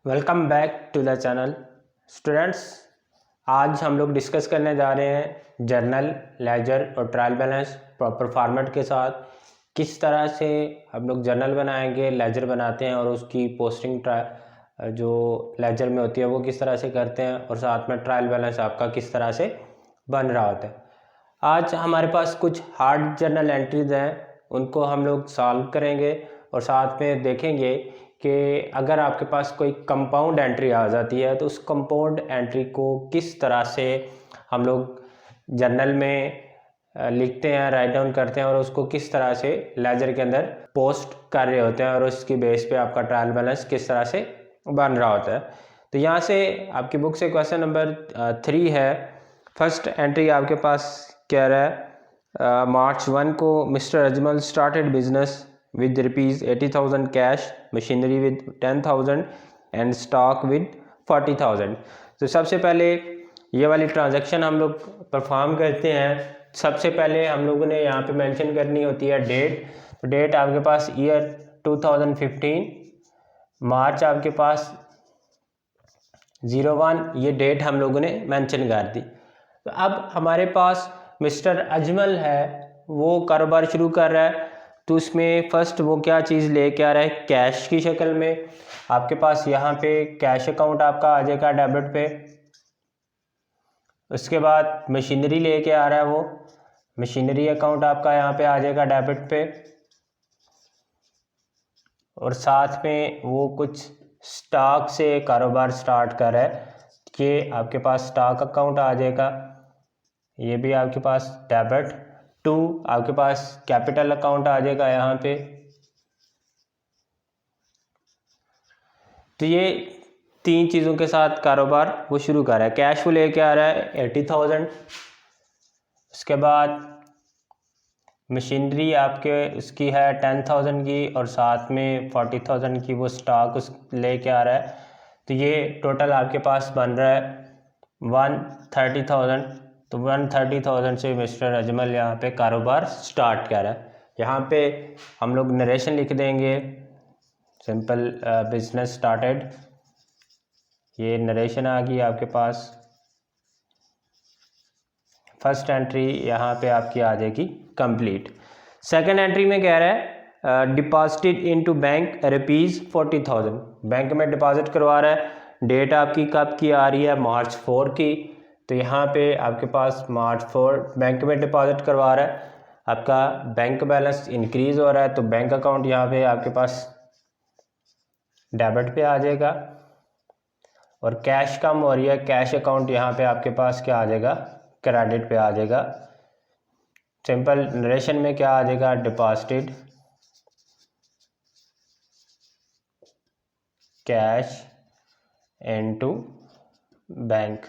Welcome back to the channel students. आज हम लोग डिस्कस करने जा रहे हैं जर्नल, लेजर और ट्रायल बैलेंस प्रॉपर फॉर्मेट के साथ किस तरह से हम लोग जर्नल बनाएंगे, लेजर बनाते हैं और उसकी पोस्टिंग जो लेजर में होती है वो किस तरह से करते हैं और साथ में ट्रायल बैलेंस आपका किस तरह से बन रहा होता है। आज हमारे पास कुछ हार्ड जर्नल एंट्रीज हैं, उनको हम लोग सॉल्व करेंगे और साथ में देखेंगे कि अगर आपके पास कोई कंपाउंड एंट्री आ जाती है तो उस कंपाउंड एंट्री को किस तरह से हम लोग जर्नल में लिखते हैं, राइट डाउन करते हैं और उसको किस तरह से लेजर के अंदर पोस्ट कर रहे होते हैं और उसकी बेस पे आपका ट्रायल बैलेंस किस तरह से बन रहा होता है। तो यहाँ से आपकी बुक से क्वेश्चन नंबर 3 है। फर्स्ट एंट्री आपके पास कह रहा है मार्च 1 को mister Ajmal started business with rupees 80,000 cash, machinery with 10,000 and stock with 40,000। तो सबसे पहले ये वाली ट्रांजैक्शन हम लोग परफॉर्म करते हैं। सबसे पहले हम लोगों ने यहाँ पे मेंशन करनी होती है डेट। तो डेट आपके पास ईयर 2015, मार्च आपके पास 01, ये डेट हम लोगों ने मेंशन कर दी। तो अब हमारे पास मिस्टर अजमल है, वो कारोबार शुरू कर रहा है। तो उसमें फर्स्ट वो क्या चीज़ लेके आ रहा है, कैश की शक्ल में। आपके पास यहाँ पे कैश अकाउंट आपका आ जाएगा डेबिट पे। उसके बाद मशीनरी लेके आ रहा है, वो मशीनरी अकाउंट आपका यहाँ पे आ जाएगा डेबिट पे। और साथ में वो कुछ स्टॉक से कारोबार स्टार्ट कर रहा है कि आपके पास स्टॉक अकाउंट आ जाएगा, ये भी आपके पास डेबिट टू। आपके पास कैपिटल अकाउंट आ जाएगा यहाँ पे। तो ये 3 चीज़ों के साथ कारोबार वो शुरू कर रहा है। कैश वो लेके आ रहा है 80,000। उसके बाद मशीनरी आपके उसकी है 10,000 की और साथ में 40,000 की वो स्टॉक उस लेके आ रहा है। तो ये टोटल आपके पास बन रहा है 130,000। तो 130,000 से मिस्टर अजमल यहाँ पे कारोबार स्टार्ट कर रहा है। यहाँ पे हम लोग नरेशन लिख देंगे, सिंपल बिजनेस स्टार्टेड। ये नरेशन आ गई आपके पास। फर्स्ट एंट्री यहाँ पे आपकी आ जाएगी कंप्लीट। सेकंड एंट्री में कह रहा है डिपॉजिटेड इनटू बैंक ₹40,000, बैंक में डिपॉजिट करवा रहा है। डेट आपकी कब की आ रही है, मार्च 4 की। तो यहाँ पे आपके पास मार्च 4 बैंक में डिपॉजिट करवा रहा है। आपका बैंक बैलेंस इंक्रीज हो रहा है तो बैंक अकाउंट यहाँ पे आपके पास डेबिट पे आ जाएगा। और कैश कम हो रही है, कैश अकाउंट यहाँ पे आपके पास क्या आ जाएगा, क्रेडिट पे आ जाएगा। सिंपल नरेशन में क्या आ जाएगा, डिपॉजिटेड कैश इनटू बैंक।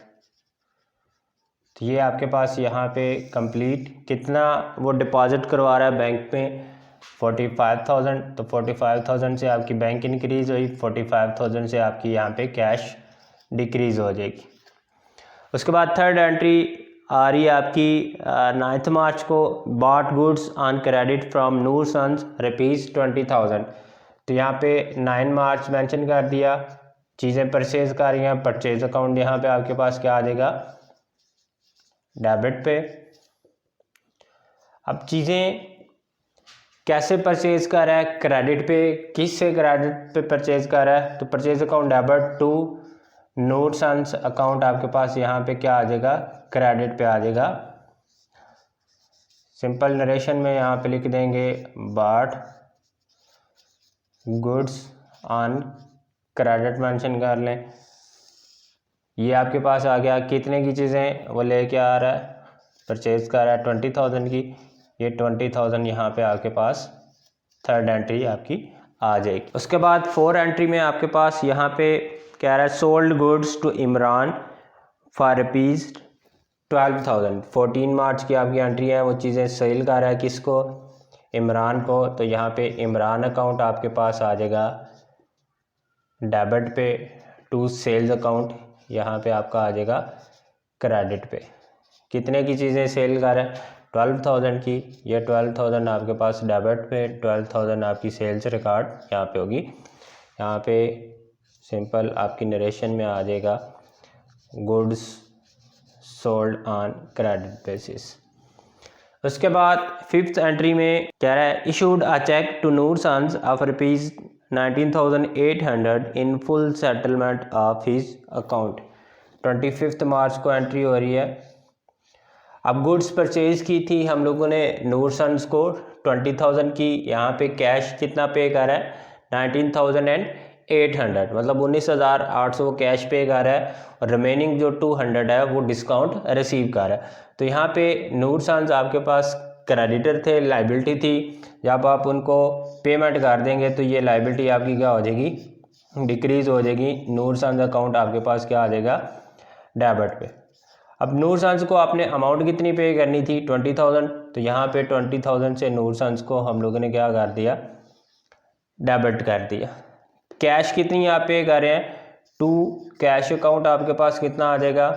तो ये आपके पास यहाँ पे कंप्लीट कितना वो डिपॉजिट करवा रहा है बैंक में, 45,000। तो 45,000 से आपकी बैंक इंक्रीज हुई, 45,000 से आपकी यहाँ पे कैश डिक्रीज हो जाएगी। उसके बाद थर्ड एंट्री आ रही है आपकी 9 मार्च को, bought goods on credit from Noor Sons ₹20,000। तो यहाँ पे 9 मार्च मेंशन कर दिया, चीज़ें परचेज कर रही हैं। परचेज अकाउंट यहाँ पे आपके पास क्या आ जाएगा, डेबिट पे। अब चीज़ें कैसे परचेज कर रहा है, क्रेडिट पे। किस से क्रेडिट पे परचेज कर रहा है, तो purchase account debit to Noor Sons account आपके पास यहाँ पे क्या आ जाएगा, क्रेडिट पे आ जाएगा। सिंपल नरेशन में यहाँ पे लिख देंगे bot goods on credit mention कर लें। ये आपके पास आ गया, कितने की चीज़ें वो लेके आ रहा है, परचेज कर रहा है 20,000 की। ये 20,000 यहाँ पे आपके पास थर्ड एंट्री आपकी आ जाएगी। उसके बाद फोर्थ एंट्री में आपके पास यहाँ पे कह रहा है sold goods to Imran for ₹12,000। 14 मार्च की आपकी एंट्री है, वो चीज़ें सेल कर रहा है किसको, इमरान को। तो यहाँ पे इमरान अकाउंट आपके पास आ जाएगा डेबिट पे टू सेल्स अकाउंट, यहाँ पे आपका आ जाएगा क्रेडिट पे। कितने की चीज़ें सेल कर रहा है, 12,000 की। ये 12,000 आपके पास डेबिट पे, 12,000 आपकी सेल्स रिकॉर्ड यहाँ पे होगी। यहाँ पे सिंपल आपकी नरेशन में आ जाएगा goods sold on credit basis. उसके बाद फिफ्थ एंट्री में कह रहा है issued a cheque to Noor Sons of ₹19,800 in full settlement of his account. 25 मार्च को एंट्री हो रही है। अब गुड्स परचेज की थी हम लोगों ने नूर सन्स को 20,000 की, यहाँ पे कैश कितना पे कर रहा है 19,800, मतलब 19,800 कैश पे कर रहा है और रिमेनिंग जो 200 है वो डिस्काउंट रिसीव कर रहा है। तो यहाँ पे नूर सन्स आपके पास क्रेडिटर थे, लाइबिलिटी थी, जब आप उनको पेमेंट कर देंगे तो ये लाइबिलिटी आपकी क्या हो जाएगी, डिक्रीज हो जाएगी। नूर सन्स अकाउंट आपके पास क्या आ जाएगा, डेबिट पे। अब नूर सन्स को आपने अमाउंट कितनी पे करनी थी 20,000, तो यहाँ पे 20,000 से नूर सन्स को हम लोगों ने क्या कर दिया, डेबिट कर दिया। कैश कितनी आप पे कर रहे हैं, टू कैश अकाउंट आपके पास कितना आ जाएगा,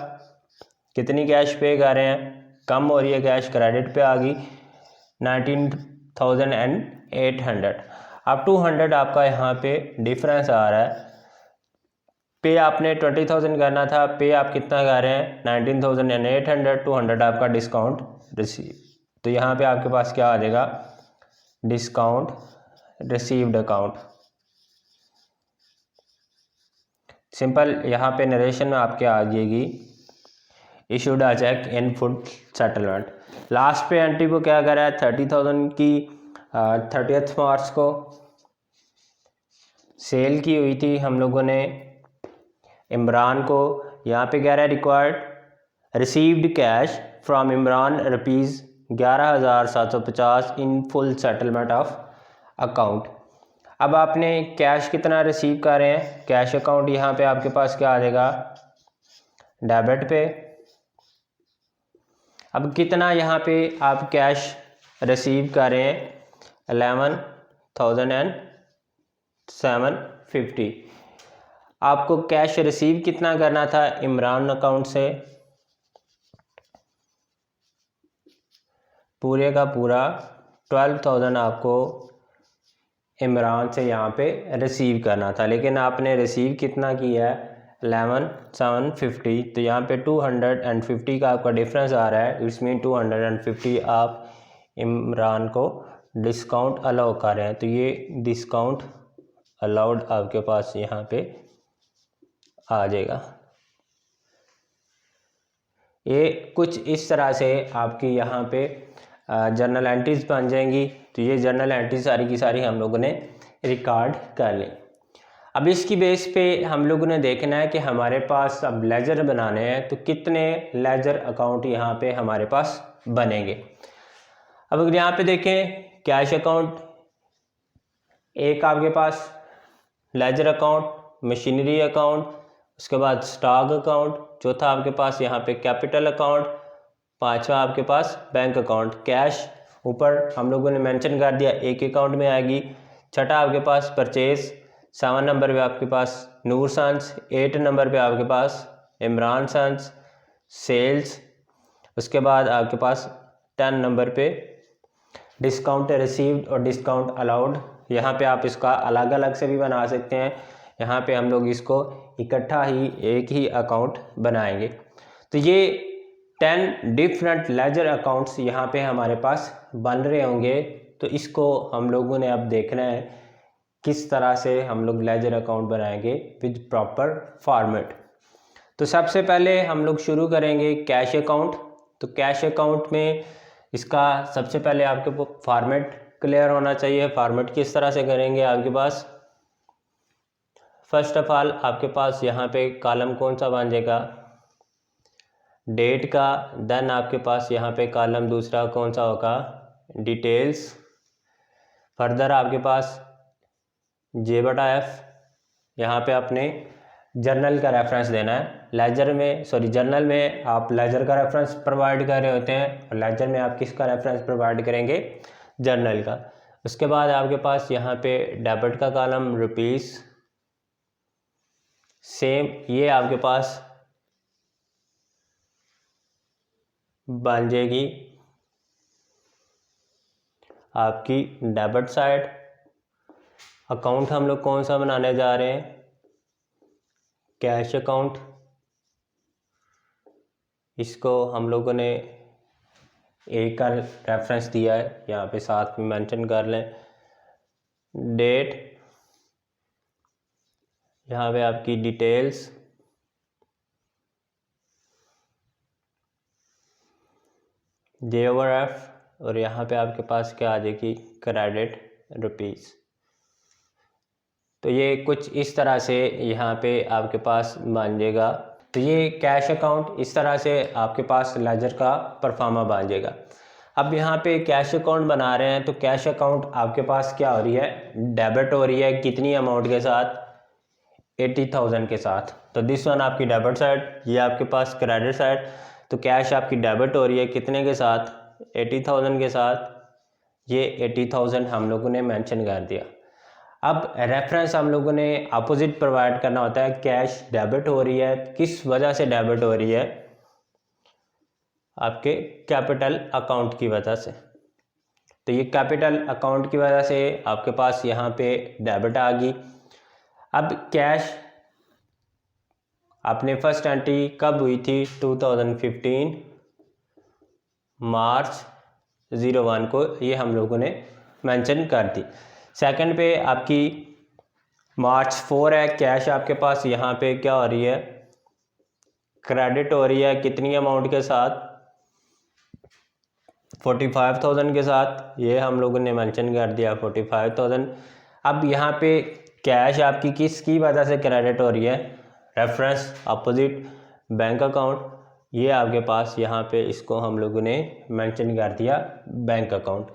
कितनी कैश पे कर रहे हैं, कम हो रही है कैश, क्रेडिट पे आ गई 19,800। अब 200 आपका यहाँ पे डिफरेंस आ रहा है। पे आपने 20,000 करना था, पे आप कितना कर रहे हैं 19,800, 200 आपका डिस्काउंट रिसीव। तो यहाँ पे आपके पास क्या आ जाएगा, डिस्काउंट रिसीव्ड अकाउंट। सिंपल यहाँ पे नरेशन में आपके आ जाएगी issued a cheque in full settlement. Last पे एंट्री को क्या करा है 30,000 की 30 मार्च को सेल की हुई थी हम लोगों ने इमरान को। यहाँ पे कह रहा है required received cash from Imran ₹11,750 in full settlement of account. अब आपने कैश कितना रिसीव कर रहे हैं, कैश अकाउंट यहाँ पे आपके पास क्या आ जाएगा, डेबिट पे। अब कितना यहाँ पे आप कैश रिसीव कर रहे हैं 11,750। आपको कैश रिसीव कितना करना था इमरान अकाउंट से, पूरे का पूरा 12,000 आपको इमरान से यहाँ पे रिसीव करना था, लेकिन आपने रिसीव कितना किया है 11,750। तो यहाँ पे 250 का आपका डिफरेंस आ रहा है, इट्स मीन 250 आप इमरान को डिस्काउंट अलाउ कर रहे हैं। तो ये डिस्काउंट अलाउड आपके पास यहाँ पे आ जाएगा। ये कुछ इस तरह से आपकी यहाँ पे जर्नल एंट्रीज बन जाएंगी। तो ये जर्नल एंट्री सारी की सारी हम लोगों ने रिकॉर्ड कर ली। अब इसकी बेस पे हम लोगों ने देखना है कि हमारे पास अब लेजर बनाने हैं, तो कितने लेजर अकाउंट यहाँ पे हमारे पास बनेंगे। अब अगर यहाँ पे देखें कैश अकाउंट एक आपके पास, लेजर अकाउंट, मशीनरी अकाउंट, उसके बाद स्टॉक अकाउंट, चौथा आपके पास यहाँ पे कैपिटल अकाउंट, पांचवा आपके पास बैंक अकाउंट। कैश ऊपर हम लोगों ने मेंशन कर दिया एक अकाउंट में आएगी। छठा आपके पास परचेज, 7 नंबर पे आपके पास नूर सन्स, 8 नंबर पे आपके पास इमरान सन्स सेल्स। उसके बाद आपके पास 10 नंबर पे डिस्काउंट रिसीव्ड और डिस्काउंट अलाउड। यहाँ पे आप इसका अलग अलग से भी बना सकते हैं, यहाँ पे हम लोग इसको इकट्ठा ही एक ही अकाउंट बनाएंगे। तो ये 10 डिफरेंट लेजर अकाउंट्स यहाँ पे हमारे पास बन रहे होंगे। तो इसको हम लोगों ने अब देखना है किस तरह से हम लोग लेजर अकाउंट बनाएंगे विद प्रॉपर फॉर्मेट। तो सबसे पहले हम लोग शुरू करेंगे कैश अकाउंट। तो कैश अकाउंट में इसका सबसे पहले आपके फॉर्मेट क्लियर होना चाहिए। फॉर्मेट किस तरह से करेंगे, आपके पास फर्स्ट ऑफ ऑल आपके पास यहाँ पे कॉलम कौन सा बन जाएगा, डेट का। देन आपके पास यहाँ पे कॉलम दूसरा कौन सा होगा, डिटेल्स। फर्दर आपके पास J/F, यहाँ पे आपने जर्नल का रेफरेंस देना है। लेजर में जर्नल में आप लेजर का रेफरेंस प्रोवाइड कर रहे होते हैं और लेजर में आप किसका रेफरेंस प्रोवाइड करेंगे, जर्नल का। उसके बाद आपके पास यहाँ पे डेबिट का कॉलम रुपीस, सेम ये आपके पास बन जाएगी आपकी डेबिट साइड। अकाउंट हम लोग कौन सा बनाने जा रहे हैं, कैश अकाउंट, इसको हम लोगों ने ए का रेफरेंस दिया है, यहाँ पे साथ में मेंशन कर लें। डेट, यहाँ पे आपकी डिटेल्स, जे ओवर एफ, और यहाँ पे आपके पास क्या आ जाएगी, क्रेडिट रुपीज़। तो ये कुछ इस तरह से यहाँ पे आपके पास बन जाएगा। तो ये कैश अकाउंट इस तरह से आपके पास लेजर का परफॉर्मा बन जाएगा। अब यहाँ पे कैश अकाउंट बना रहे हैं, तो कैश अकाउंट आपके पास क्या हो रही है, डेबिट हो रही है, कितनी अमाउंट के साथ, 80,000 के साथ। तो दिस वन आपकी डेबिट साइड, ये आपके पास क्रेडिट साइड। तो कैश आपकी डेबिट हो रही है कितने के साथ, 80,000 के साथ। ये 80,000 हम लोगों ने मेंशन कर दिया। अब रेफरेंस हम लोगों ने अपोजिट प्रोवाइड करना होता है। कैश डेबिट हो रही है, किस वजह से डेबिट हो रही है, आपके कैपिटल अकाउंट की वजह से। तो ये कैपिटल अकाउंट की वजह से आपके पास यहाँ पे डेबिट आ गई। अब कैश आपने फर्स्ट एंट्री कब हुई थी, 2015 मार्च 01 को, ये हम लोगों ने मेंशन कर दी। सेकंड पे आपकी मार्च 4 है, कैश आपके पास यहाँ पे क्या हो रही है, क्रेडिट हो रही है, कितनी अमाउंट के साथ, 45,000 के साथ। ये हम लोगों ने मेंशन कर दिया 45,000। अब यहाँ पे कैश आपकी किसकी वजह से क्रेडिट हो रही है, रेफरेंस अपोजिट बैंक अकाउंट। ये आपके पास यहाँ पे इसको हम लोगों ने मेंशन कर दिया बैंक अकाउंट।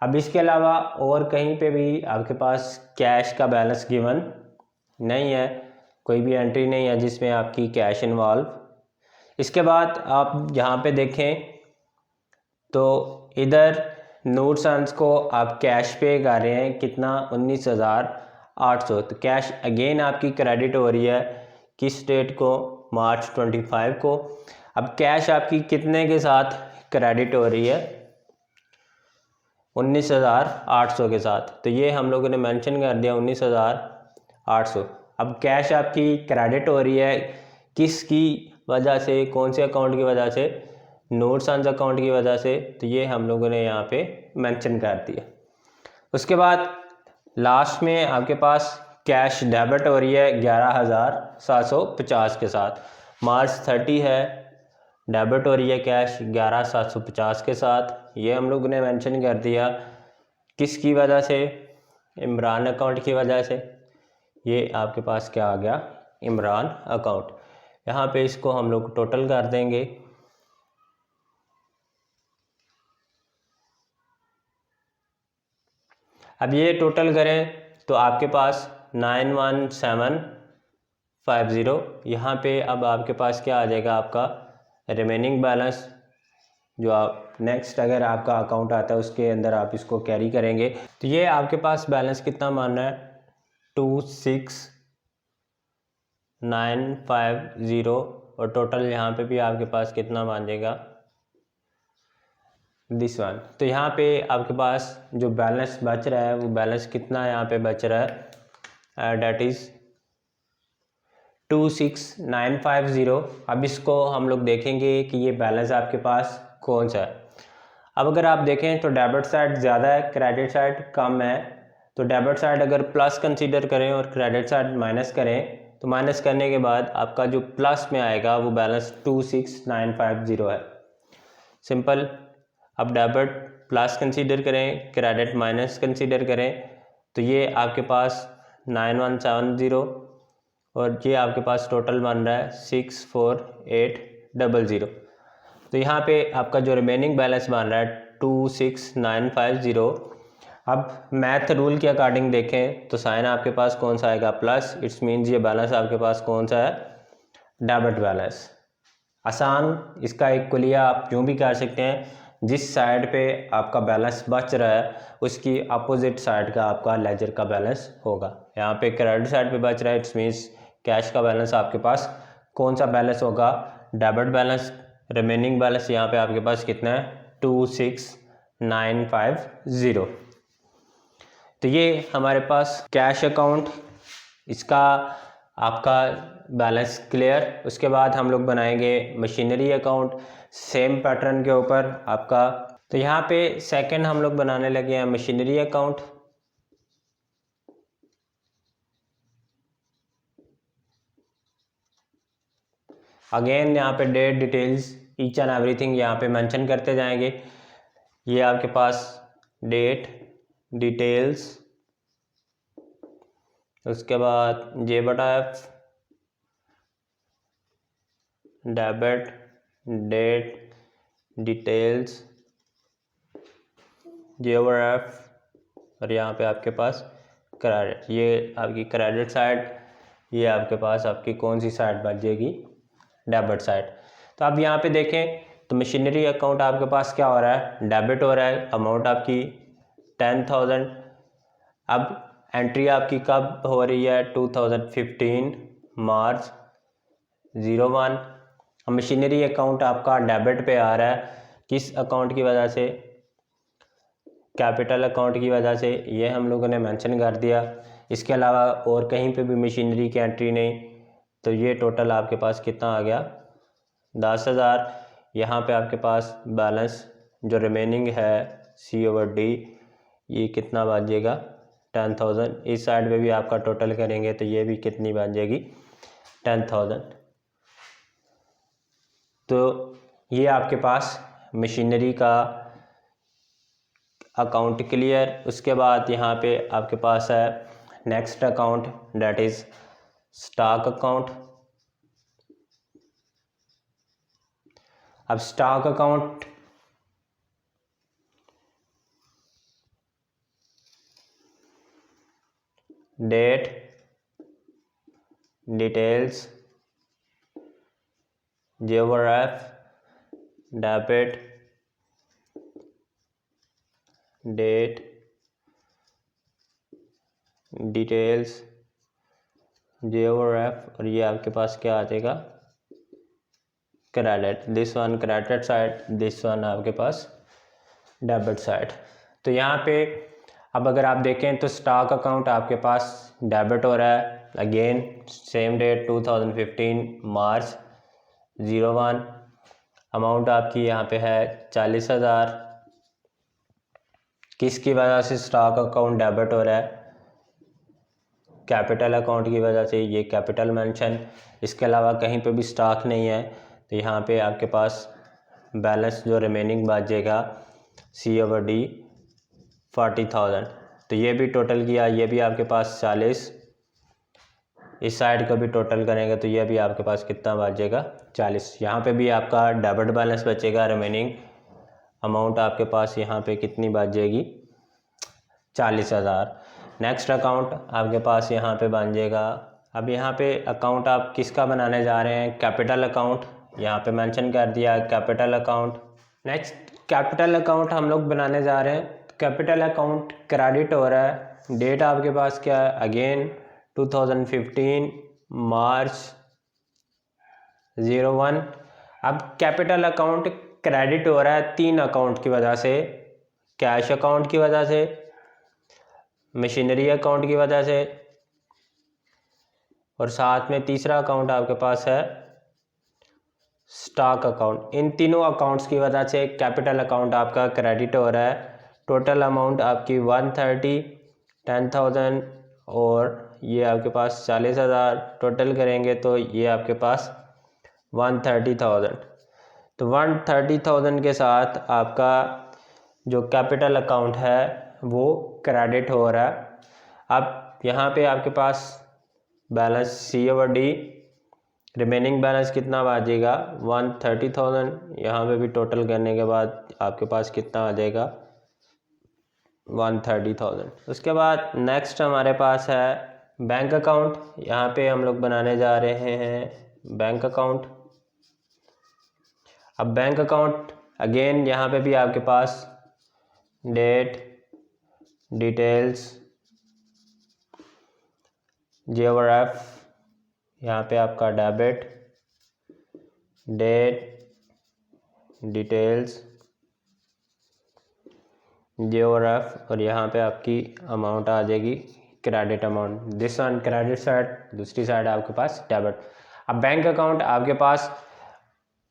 अब इसके अलावा और कहीं पे भी आपके पास कैश का बैलेंस गिवन नहीं है, कोई भी एंट्री नहीं है जिसमें आपकी कैश इन्वॉल्व। इसके बाद आप यहाँ पे देखें तो इधर नूर सन्स को आप कैश पे कर रहे हैं, कितना, 19,800। तो कैश अगेन आपकी क्रेडिट हो रही है, किस डेट को, मार्च 25 को। अब कैश आपकी कितने के साथ क्रेडिट हो रही है, 19,800 के साथ। तो ये हम लोगों ने मेंशन कर दिया 19,800। अब कैश आपकी क्रेडिट हो रही है, किसकी वजह से, कौन से अकाउंट की वजह से, नूर सन्स अकाउंट की वजह से। तो ये हम लोगों ने यहाँ पे मेंशन कर दिया। उसके बाद लास्ट में आपके पास कैश डेबिट हो रही है 11,750 के साथ। मार्च 30 है, डेबिट हो रही है कैश 11,750 के साथ। ये हम लोगों ने मेंशन कर दिया, किसकी वजह से, इमरान अकाउंट की वजह से। ये आपके पास क्या आ गया, इमरान अकाउंट। यहाँ पे इसको हम लोग टोटल कर देंगे। अब ये टोटल करें तो आपके पास 91,750। यहाँ पे अब आपके पास क्या आ जाएगा, आपका रिमेनिंग बैलेंस, जो आप नेक्स्ट अगर आपका अकाउंट आता है उसके अंदर आप इसको कैरी करेंगे। तो ये आपके पास बैलेंस कितना मान रहा है, 26,950। और टोटल यहाँ पे भी आपके पास कितना मान जाएगा, दिस वन। तो यहाँ पे आपके पास जो बैलेंस बच रहा है वो बैलेंस कितना यहाँ पे बच रहा है, डेट इज़ 26,950। अब इसको हम लोग देखेंगे कि ये बैलेंस आपके पास कौन सा है। अब अगर आप देखें तो डेबिट साइड ज़्यादा है, क्रेडिट साइड कम है। तो डेबिट साइड अगर प्लस कंसीडर करें और क्रेडिट साइड माइनस करें, तो माइनस करने के बाद आपका जो प्लस में आएगा वो बैलेंस 26,950 है। सिंपल। अब डेबिट प्लस कंसीडर करें, क्रेडिट माइनस कंसीडर करें, तो ये आपके पास 9170 और ये आपके पास टोटल बन रहा है 64,800। तो यहाँ पे आपका जो रिमेनिंग बैलेंस बन रहा है 26,950। अब मैथ रूल के अकॉर्डिंग देखें तो साइन आपके पास कौन सा आएगा, प्लस। इट्स मीन्स ये बैलेंस आपके पास कौन सा है, डेबिट बैलेंस। आसान, इसका एक कुलिया आप यूँ भी कर सकते हैं, जिस साइड पे आपका बैलेंस बच रहा है उसकी अपोजिट साइड का आपका लेजर का बैलेंस होगा। यहाँ पे क्रेडिट साइड पे बच रहा है, इट्स मीन्स कैश का बैलेंस आपके पास कौन सा बैलेंस होगा, डेबिट बैलेंस। रिमेनिंग बैलेंस यहाँ पे आपके पास कितना है, 26,950। तो ये हमारे पास कैश अकाउंट, इसका आपका बैलेंस क्लियर। उसके बाद हम लोग बनाएंगे मशीनरी अकाउंट सेम पैटर्न के ऊपर आपका। तो यहाँ पे सेकंड हम लोग बनाने लगे हैं मशीनरी अकाउंट। अगेन यहाँ पे date details each and everything यहाँ पे मेंशन करते जाएंगे। ये आपके पास डेट डिटेल्स, उसके बाद J/F debit date details J/F, और यहाँ पे आपके पास क्रेडिट, ये आपकी क्रेडिट साइड, ये आपके पास आपकी कौन सी साइड बच जाएगी, डेबिट साइड। तो आप यहाँ पे देखें तो मशीनरी अकाउंट आपके पास क्या हो रहा है, डेबिट हो रहा है, अमाउंट आपकी 10,000। अब एंट्री आपकी कब हो रही है, 2015 मार्च 01। अब मशीनरी अकाउंट आपका डेबिट पे आ रहा है, किस अकाउंट की वजह से, कैपिटल अकाउंट की वजह से, ये हम लोगों ने मेंशन कर दिया। इसके अलावा और कहीं पे भी मशीनरी की एंट्री नहीं। तो ये टोटल आपके पास कितना आ गया, 10,000। यहाँ पे आपके पास बैलेंस जो रिमेनिंग है C/D, ये कितना बन जाएगा, 10,000। इस साइड पे भी आपका टोटल करेंगे तो ये भी कितनी बन जाएगी, 10,000। तो ये आपके पास मशीनरी का अकाउंट क्लियर। उसके बाद यहाँ पे आपके पास है next account, date is stock account. अब stock account date details J/F debit date details J/F, और ये आपके पास क्या आ जाएगा, credit. This one credit side, this one आपके पास डेबिट साइड। तो यहाँ पे अब अगर आप देखें तो स्टॉक अकाउंट आपके पास डेबिट हो रहा है, अगेन सेम डेट 2015 मार्च 01। अमाउंट आपकी यहाँ पे है 40,000। किसकी वजह से स्टॉक अकाउंट डेबिट हो रहा है, कैपिटल अकाउंट की वजह से, ये कैपिटल मेंशन। इसके अलावा कहीं पे भी स्टॉक नहीं है, तो यहाँ पे आपके पास बैलेंस जो रिमेनिंग बचेगा C/D 40,000। तो ये भी टोटल किया, ये भी आपके पास 40। इस साइड का भी टोटल करेंगे तो ये भी आपके पास कितना बचेगा, 40। यहाँ पे भी आपका डेबिट बैलेंस बचेगा, रिमेनिंग अमाउंट आपके पास यहाँ पे कितनी बच जाएगी, 40,000। नेक्स्ट अकाउंट आपके पास यहाँ पे बन जाएगा। अब यहाँ पे अकाउंट आप किसका बनाने जा रहे हैं, कैपिटल अकाउंट, यहाँ पे मेंशन कर दिया capital account. Next capital account हम लोग बनाने जा रहे हैं। कैपिटल अकाउंट क्रेडिट हो रहा है, डेट आपके पास क्या है, अगेन 2015 मार्च 01। अब कैपिटल अकाउंट क्रेडिट हो रहा है 3 अकाउंट की वजह से, कैश अकाउंट की वजह से, मशीनरी अकाउंट की वजह से, और साथ में तीसरा अकाउंट आपके पास है स्टॉक अकाउंट। इन तीनों अकाउंट्स की वजह से कैपिटल अकाउंट आपका क्रेडिट हो रहा है। टोटल अमाउंट आपकी 130, 10,000 और ये आपके पास 40,000। टोटल करेंगे तो ये आपके पास 130,000। तो 130,000 के साथ आपका जो कैपिटल अकाउंट है वो क्रेडिट हो रहा है। अब यहाँ पे आपके पास बैलेंस C/D रिमेनिंग बैलेंस कितना बचेगा, 130,000। यहाँ पे भी टोटल करने के बाद आपके पास कितना आ जाएगा, 130,000। उसके बाद नेक्स्ट हमारे पास है बैंक अकाउंट। यहाँ पे हम लोग बनाने जा रहे हैं बैंक अकाउंट। अब बैंक अकाउंट अगेन यहाँ पे भी आपके पास डेट डिटेल्स J/F, यहाँ पे आपका डेबिट डेट डिटेल्स J/F, और यहाँ पे आपकी अमाउंट आ जाएगी credit amount. This one credit side, दूसरी साइड आपके पास डेबिट। अब बैंक अकाउंट आपके पास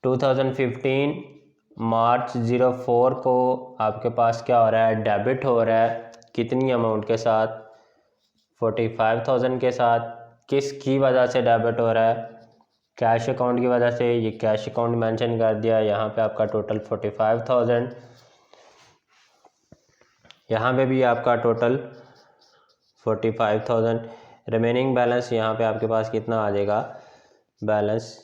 2015 मार्च 04 को आपके पास क्या हो रहा है, डेबिट हो रहा है। कितनी अमाउंट के साथ, 45,000 के साथ। किस की वजह से डेबिट हो रहा है, कैश अकाउंट की वजह से। ये कैश अकाउंट मेंशन कर दिया। यहाँ पे आपका टोटल 45,000, यहाँ पे भी आपका टोटल 45,000। रिमेनिंग बैलेंस यहाँ पे आपके पास कितना आ जाएगा, balance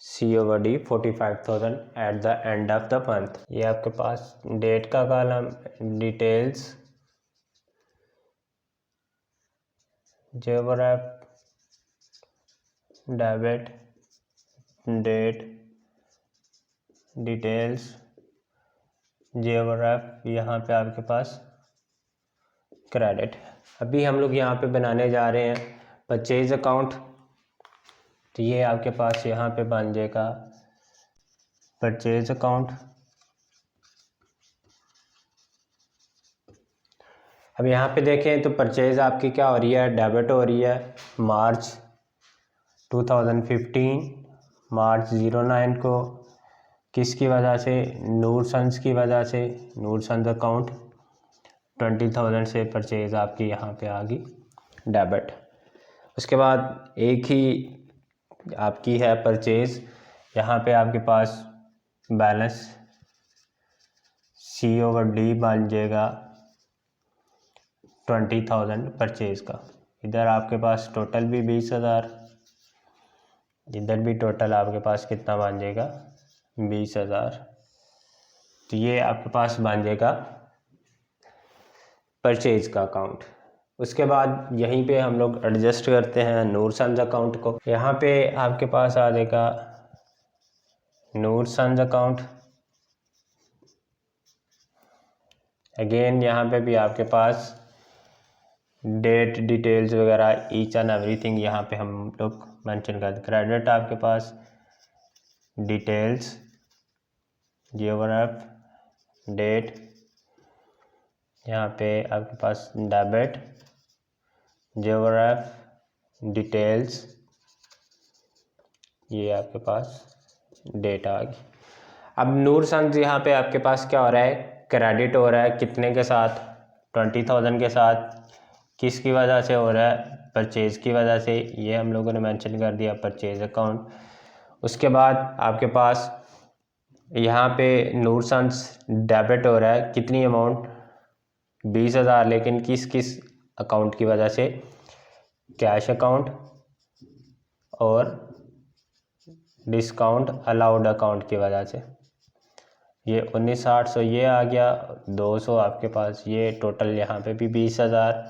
COD 45,000 at the end of the month. ये आपके पास डेट का column, details, J over F, debit, date, details, J over F, यहाँ पे आपके पास क्रेडिट। अभी हम लोग यहाँ पे बनाने जा रहे हैं परचेज अकाउंट। तो ये आपके पास यहाँ पे बन जाएगा परचेज अकाउंट। अब यहाँ पे देखें तो परचेज आपकी क्या हो रही है, डेबिट हो रही है। मार्च 2015 मार्च 09 को किसकी वजह से, नूर सन्स की वजह से। नूर सन्स अकाउंट 20,000 से परचेज आपकी यहाँ पे आ गई डेबिट। उसके बाद एक ही आपकी है परचेज, यहाँ पे आपके पास बैलेंस COD बन जाएगा 20,000 परचेज का। इधर आपके पास टोटल भी 20,000, इधर भी टोटल आपके पास कितना बन जाएगा, 20,000। तो ये आपके पास बन जाएगा परचेज का अकाउंट। उसके बाद यहीं पे हम लोग एडजस्ट करते हैं नूर सन्स अकाउंट को। यहाँ पे आपके पास आ जाएगा नूर सन्स अकाउंट। अगेन यहाँ पे भी आपके पास डेट, डिटेल्स वगैरह ईच एंड एवरीथिंग यहाँ पे हम लोग मेंशन करते। क्रेडिट आपके पास डिटेल्स, जेवरएफ, डेट, यहाँ पे आपके पास डेबिट, जेवरएफ, डिटेल्स, ये आपके पास डेट आ गई। अब नूर सन्स यहाँ पे आपके पास क्या हो रहा है, क्रेडिट हो रहा है। कितने के साथ, 20,000 के साथ। किसकी वजह से हो रहा है, परचेज की वजह से। ये हम लोगों ने मेंशन कर दिया परचेज अकाउंट। उसके बाद आपके पास यहाँ पे नूर सन्स डेबिट हो रहा है। कितनी अमाउंट, 20,000, लेकिन किस किस अकाउंट की वजह से, कैश अकाउंट और डिस्काउंट अलाउड अकाउंट की वजह से। ये 19,800 ये आ गया, 200 आपके पास ये टोटल। यहाँ पे भी 20,000,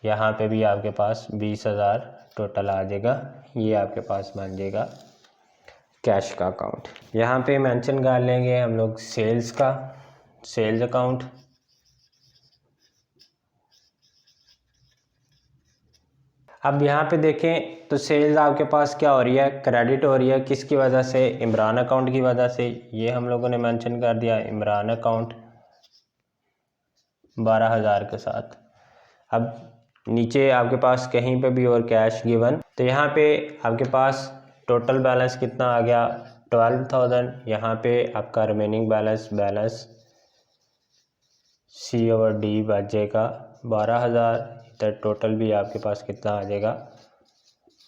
यहाँ पे भी आपके पास 20,000 टोटल आ जाएगा। ये आपके पास बन जाएगा कैश का अकाउंट। यहाँ पे मेंशन कर लेंगे हम लोग सेल्स का, सेल्स अकाउंट। अब यहाँ पे देखें तो सेल्स आपके पास क्या हो रही है, क्रेडिट हो रही है। किसकी वजह से, इमरान अकाउंट की वजह से। ये हम लोगों ने मेंशन कर दिया इमरान अकाउंट 12,000 के साथ। अब नीचे आपके पास कहीं पे भी और कैश गिवन, तो यहाँ पे आपके पास टोटल बैलेंस कितना आ गया, 12,000। यहाँ पे आपका रिमेनिंग बैलेंस COD बचेगा 12,000। इधर टोटल भी आपके पास कितना आ जाएगा,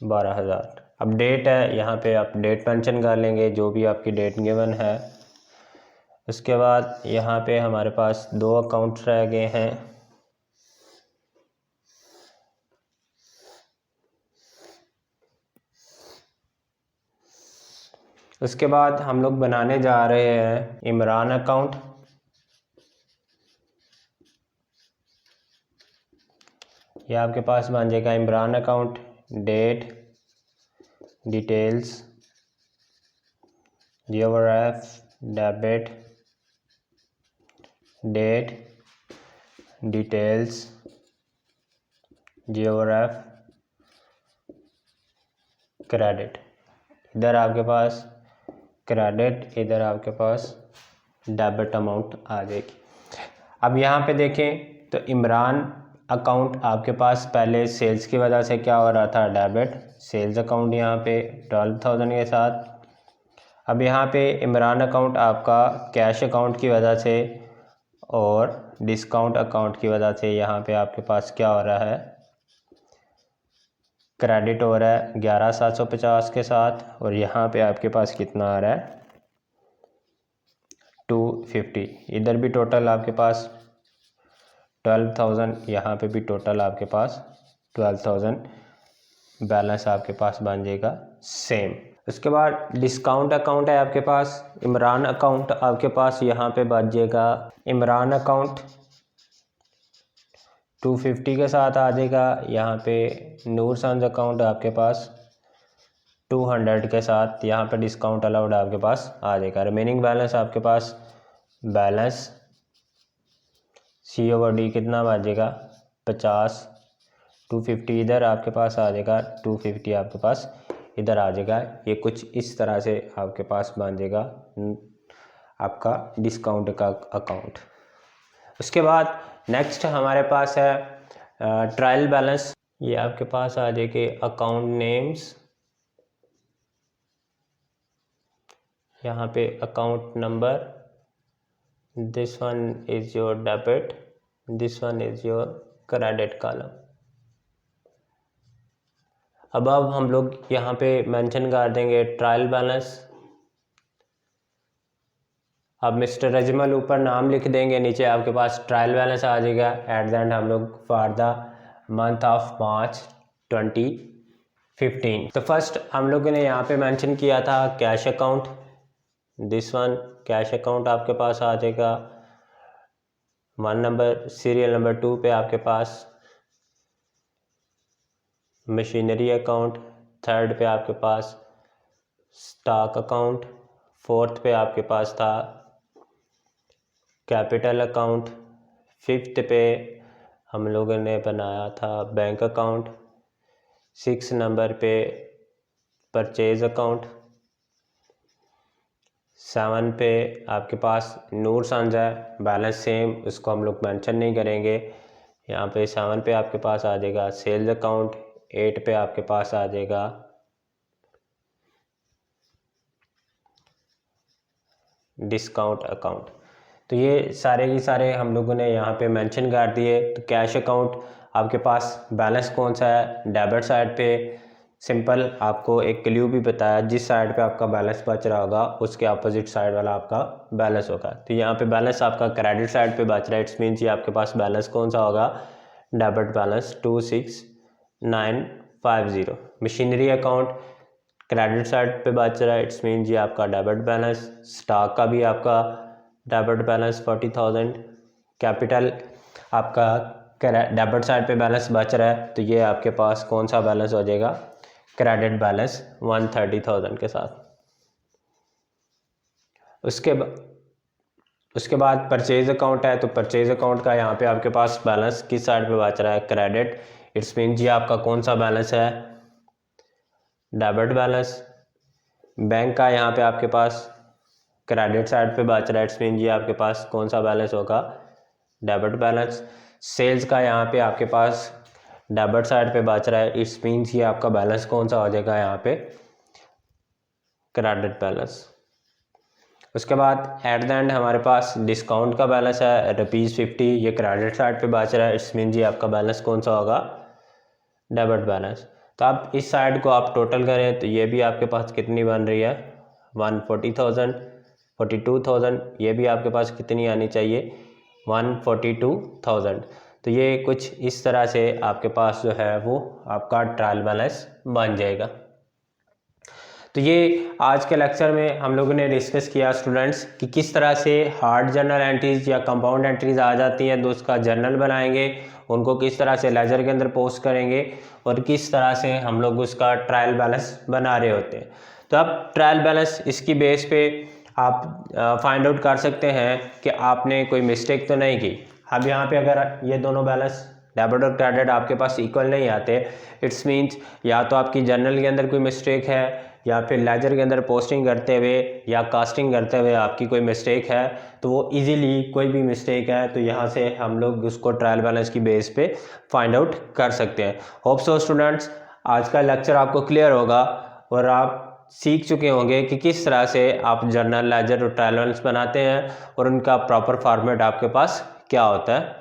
12,000। अब डेट है, यहाँ पे आप डेट मेंशन कर लेंगे जो भी आपकी डेट गिवन है। उसके बाद यहाँ पे हमारे पास 2 अकाउंट्स रह गए हैं। उसके बाद हम लोग बनाने जा रहे हैं इमरान अकाउंट। ये आपके पास बन जाएगा Imran account, date, details, J over F, debit, date, details, J over F, credit. इधर आपके पास क्रेडिट, इधर आपके पास डेबिट अमाउंट आ जाएगी। अब यहाँ पे देखें तो इमरान अकाउंट आपके पास पहले सेल्स की वजह से क्या हो रहा था, डेबिट सेल्स अकाउंट यहाँ पे 12,000 के साथ। अब यहाँ पे इमरान अकाउंट आपका कैश अकाउंट की वजह से और डिस्काउंट अकाउंट की वजह से यहाँ पे आपके पास क्या हो रहा है, क्रेडिट हो रहा है 11,750 के साथ। और यहाँ पे आपके पास कितना आ रहा है, 250। इधर भी टोटल आपके पास 12,000, यहाँ पे भी टोटल आपके पास 12,000 बैलेंस आपके पास बन जाएगा सेम। उसके बाद डिस्काउंट अकाउंट है आपके पास, इमरान अकाउंट आपके पास यहाँ पे बच जाएगा, इमरान अकाउंट 250 के साथ आ जाएगा। यहाँ पे नूर सन्स अकाउंट आपके पास 200 के साथ, यहाँ पे डिस्काउंट अलाउड आपके पास आ जाएगा। रिमेनिंग बैलेंस आपके पास बैलेंस COD कितना बचेगा, 50, 250 इधर आपके पास आ जाएगा, 250 आपके पास इधर आ जाएगा। ये कुछ इस तरह से आपके पास बन जाएगा आपका डिस्काउंट का अकाउंट। उसके बाद नेक्स्ट हमारे पास है ट्रायल बैलेंस। ये आपके पास आ जाएगा अकाउंट नेम्स, यहाँ पे account number, this one is your debit, this one is your credit column. अब हम लोग यहाँ पे मेंशन कर देंगे ट्रायल बैलेंस। अब मिस्टर अजमल ऊपर नाम लिख देंगे, नीचे आपके पास ट्रायल बैलेंस आ जाएगा। एट द एंड हम लोग for the month of March 2015। तो फर्स्ट हम लोगों ने यहाँ पे मेंशन किया था cash account, this one cash account आपके पास आ जाएगा। 1 नंबर सीरियल नंबर 2 पे आपके पास मशीनरी अकाउंट, 3rd पे आपके पास स्टॉक अकाउंट, 4th पे आपके पास था कैपिटल अकाउंट, 5th पे हम लोगों ने बनाया था बैंक अकाउंट, 6 नंबर पे परचेज अकाउंट, 7 पे आपके पास नूर सन्स है, बैलेंस सेम, उसको हम लोग मेंशन नहीं करेंगे। यहाँ पे 7 पे आपके पास आ जाएगा सेल्स अकाउंट, 8 पे आपके पास आ जाएगा डिस्काउंट अकाउंट। तो ये सारे के सारे हम लोगों ने यहाँ पे मेंशन कर दिए। तो कैश अकाउंट आपके पास बैलेंस कौन सा है, डेबिट साइड पे सिंपल आपको एक क्ल्यू भी बताया, जिस साइड पे आपका बैलेंस बच रहा होगा उसके अपोजिट साइड वाला आपका बैलेंस होगा। तो यहाँ पे बैलेंस आपका क्रेडिट साइड पे बच रहा है, इट्स मीन्स ये आपके पास बैलेंस कौन सा होगा, debit balance 26,950। Machinery account credit side पे बच रहा है, इट्स मीन्स ये आपका डेबिट बैलेंस। स्टॉक का भी आपका डेबिट बैलेंस 40,000। कैपिटल आपका डेबिट साइड पे बैलेंस बच रहा है, तो ये आपके पास कौन सा बैलेंस हो जाएगा, क्रेडिट बैलेंस 130,000 के साथ। उसके बाद परचेज अकाउंट है, तो परचेज अकाउंट का यहाँ पे आपके पास बैलेंस किस साइड पे बच रहा है, क्रेडिट, इट्स मीन ये आपका कौन सा बैलेंस है, डेबिट बैलेंस। बैंक का यहाँ पे आपके पास क्रेडिट साइड पे बच रहा है, इट्स मीन ये आपके पास कौन सा बैलेंस होगा, डेबिट बैलेंस। सेल्स का यहाँ पे आपके पास डेबिट साइड पे बच रहा है, इट्स मीन्स ये आपका बैलेंस कौन सा हो जाएगा यहाँ पे, क्रेडिट बैलेंस। उसके बाद एट द एंड हमारे पास डिस्काउंट का बैलेंस है ₹50, ये क्रेडिट साइड पे बच रहा है, इट्स मीन्स ये आपका बैलेंस कौन सा होगा, डेबिट बैलेंस। तो आप इस साइड को आप टोटल करें तो ये भी आपके पास कितनी बन रही है, 140,000, 42,000, ये भी आपके पास कितनी आनी चाहिए, 142,000। तो ये कुछ इस तरह से आपके पास जो है वो आपका ट्रायल बैलेंस बन जाएगा। तो ये आज के लेक्चर में हम लोगों ने डिस्कस किया स्टूडेंट्स कि किस तरह से हार्ड जर्नल एंट्रीज या कंपाउंड एंट्रीज आ जाती हैं, तो उसका जर्नल बनाएंगे, उनको किस तरह से लेजर के अंदर पोस्ट करेंगे और किस तरह से हम लोग उसका ट्रायल बैलेंस बना रहे होते हैं। तो अब ट्रायल बैलेंस इसकी बेस पे आप फाइंड आउट कर सकते हैं कि आपने कोई मिस्टेक तो नहीं की। अब यहाँ पे अगर ये दोनों बैलेंस डेबिट और क्रेडिट आपके पास इक्वल नहीं आते, इट्स मीन्स या तो आपकी जर्नल के अंदर कोई मिस्टेक है या फिर लेजर के अंदर पोस्टिंग करते हुए या कास्टिंग करते हुए आपकी कोई मिस्टेक है तो वो इजीली कोई भी मिस्टेक है तो यहाँ से हम लोग उसको ट्रायल बैलेंस की बेस पे फाइंड आउट कर सकते हैं। होप सो स्टूडेंट्स, आज का लेक्चर आपको क्लियर होगा और आप सीख चुके होंगे कि किस तरह से आप जर्नल, लेजर और ट्रायल बैलेंस बनाते हैं और उनका प्रॉपर फॉर्मेट आपके पास क्या होता है।